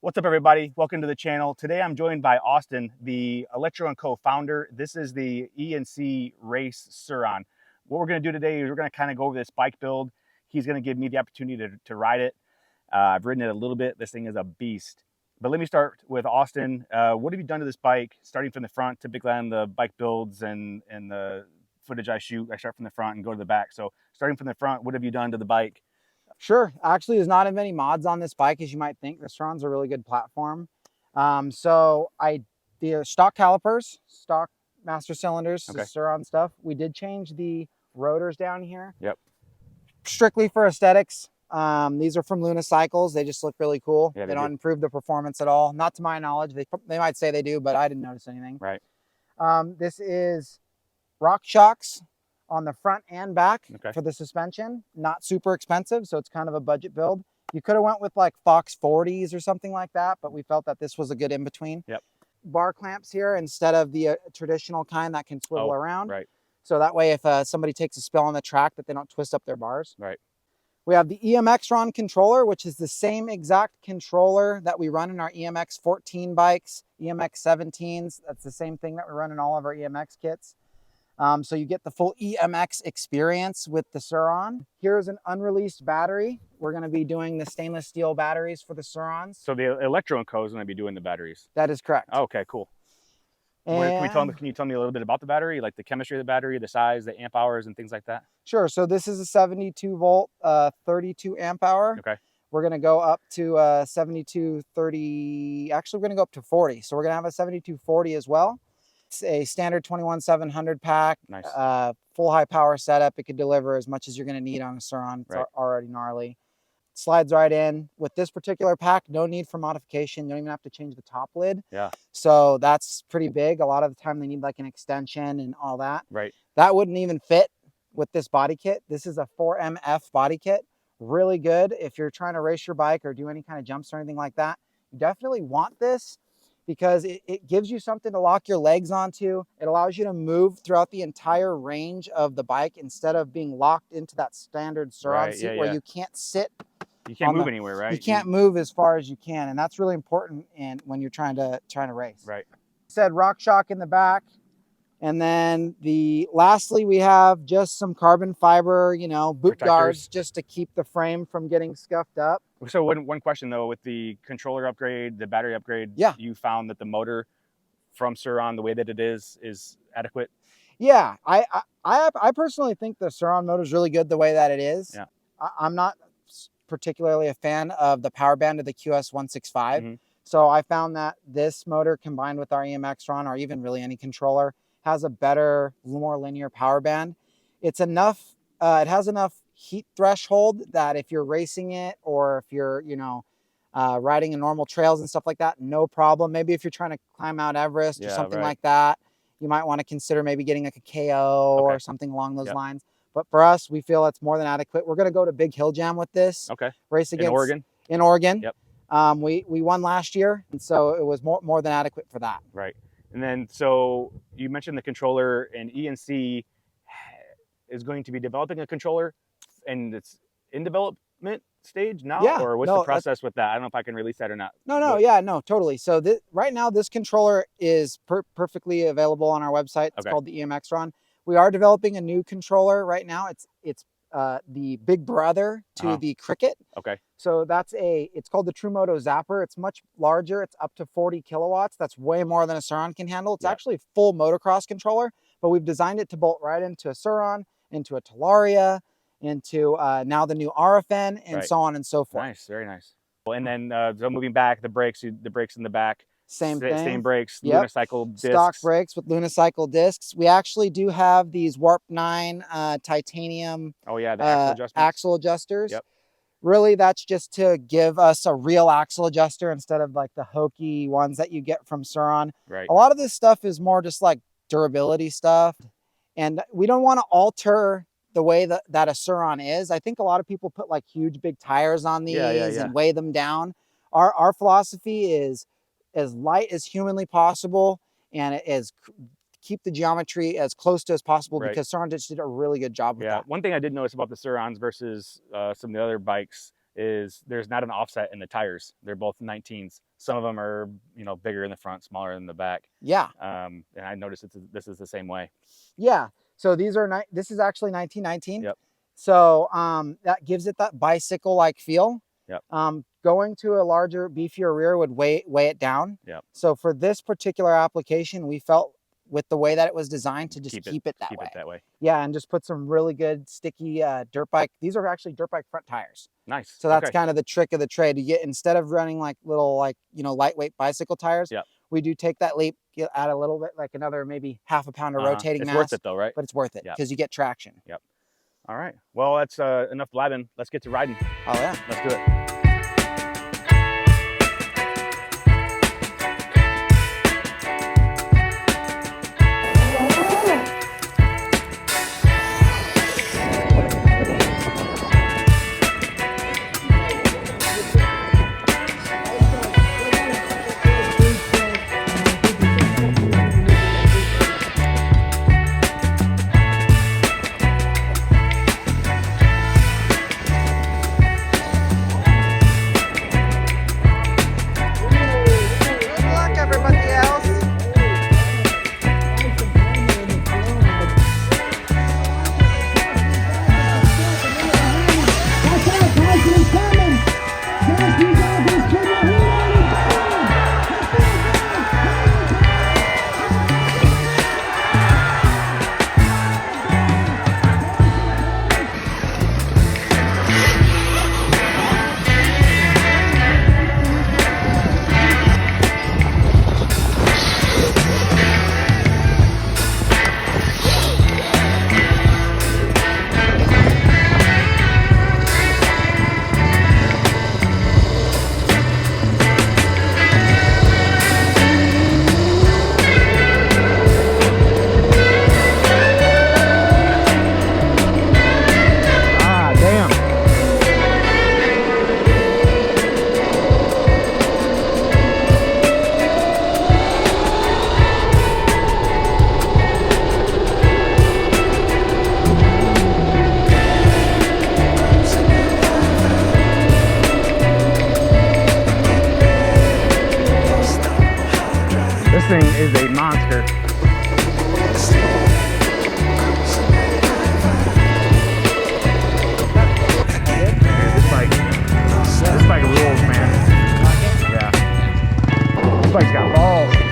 What's up, everybody? Welcome to the channel. Today I'm joined by Austin, the Electro and Co founder. This is the E&C race Sur Ron. What we're going to do today is we're going to kind of go over this bike build. He's going to give me the opportunity to ride it. I've ridden it a little bit. This thing is a beast. But let me start with Austin. What have you done to this bike, starting from the front? Typically on the bike builds and the footage I shoot, I start from the front and go to the back. So starting from the front, what have you done to the bike? Sure. Actually, there's not as many mods on this bike as you might think. The Surron's a really good platform. The stock calipers, stock master cylinders, Okay. Surron stuff. We did change the rotors down here. Yep. Strictly for aesthetics. These are from Luna Cycles. They just look really cool. Yeah, they don't improve the performance at all. Not to my knowledge. They might say they do, but I didn't notice anything. Right. This is rock shocks on the front and back Okay. for the suspension. Not super expensive, so it's kind of a budget build. You could have went with like Fox 40s or something like that, but we felt that this was a good in-between. Yep. Bar clamps here instead of the traditional kind that can swivel around. Right. So that way if somebody takes a spill on the track, that they don't twist up their bars. Right. We have the Ron controller, which is the same exact controller that we run in our EMX 14 bikes, EMX 17s. That's the same thing that we run in all of our EMX kits. So you get the full EMX experience with the Surron. Here's an unreleased battery. We're going to be doing the stainless steel batteries for the Surrons. So the Electro and Co is going to be doing the batteries. That is correct. Oh, okay, cool. Can you tell me a little bit about the battery, like the chemistry of the battery, the size, the amp hours, and things like that? Sure. So this is a 72 volt, 32 amp hour. Okay. We're going to go up to 7230. Actually, we're going to go up to 40. So we're going to have a 7240 as well. It's a standard 21700 pack. Nice. Full high power setup. It could deliver as much as you're going to need on a Surron. It's already gnarly. Slides right in. With this particular pack, no need for modification. You don't even have to change the top lid. Yeah. So that's pretty big. A lot of the time they need like an extension and all that. Right. That wouldn't even fit with this body kit. This is a 4MF body kit. Really good if you're trying to race your bike or do any kind of jumps or anything like that. You definitely want this because it gives you something to lock your legs onto. It allows you to move throughout the entire range of the bike instead of being locked into that standard Surron seat where you can't sit. You can't move anywhere, right? You can't move as far as you can, and that's really important when you're trying to race. Right. Said rock shock in the back, and then lastly we have just some carbon fiber, boot guards just to keep the frame from getting scuffed up. So one question though, with the controller upgrade, the battery upgrade, you found that the motor from Surron, the way that it is adequate? Yeah, I personally think the Surron motor is really good the way that it is. Yeah. I'm not particularly a fan of the power band of the QS165. Mm-hmm. So I found that this motor combined with our EMX Ron, or even really any controller, has a better, more linear power band. It's enough, it has enough heat threshold that if you're racing it or if you're, riding in normal trails and stuff like that, no problem. Maybe if you're trying to climb Mount Everest or something like that, you might want to consider maybe getting like a KO or something along those lines. But for us, we feel it's more than adequate. We're going to go to Big Hill Jam with this. Okay. Race against in Oregon. Yep. We won last year, and so it was more than adequate for that. Right. And then, so you mentioned the controller, and E&C is going to be developing a controller, and it's in development stage now? Yeah. Or what's the process with that? I don't know if I can release that or not. No, totally. So right now, this controller is perfectly available on our website. It's called the EMX Ron. We are developing a new controller right now. It's the big brother to the Cricket. Okay. So it's called the TrueMoto Zapper. It's much larger. It's up to 40 kilowatts. That's way more than a Surron can handle. It's actually a full motocross controller, but we've designed it to bolt right into a Surron, into a Talaria, into now the new RFN, and so on and so forth. Nice, very nice. And then so moving back, the brakes in the back. Same thing. Same brakes, unicycle discs. Stock brakes with unicycle discs. We actually do have these Warp 9 titanium the axle adjusters. Yep. Really, that's just to give us a real axle adjuster instead of like the hokey ones that you get from Surron. Right. A lot of this stuff is more just like durability stuff. And we don't want to alter the way that a Surron is. I think a lot of people put like huge big tires on these and weigh them down. Our philosophy is as light as humanly possible, and keep the geometry as close to as possible because Surron just did a really good job with that. One thing I did notice about the Surrons versus some of the other bikes is there's not an offset in the tires. They're both 19s. Some of them are, you know, bigger in the front, smaller in the back. Yeah. And I noticed this is the same way. Yeah. So these are this is actually 1919. Yep. So that gives it that bicycle-like feel. Yep. Going to a larger, beefier rear would weigh it down. Yep. So for this particular application, we felt with the way that it was designed to just keep it that way. Yeah, and just put some really good sticky dirt bike. These are actually dirt bike front tires. Nice. So that's kind of the trick of the trade. To get, instead of running like little, like, you know, lightweight bicycle tires, yep, we do take that leap, add a little bit, like another maybe half a pound of rotating mass. It's worth it though, right? But it's worth it because you get traction. Yep. All right. Well, that's enough blabbing. Let's get to riding. Oh yeah. Let's do it. This thing is a monster. This bike rules, man. Yeah. This bike's got balls.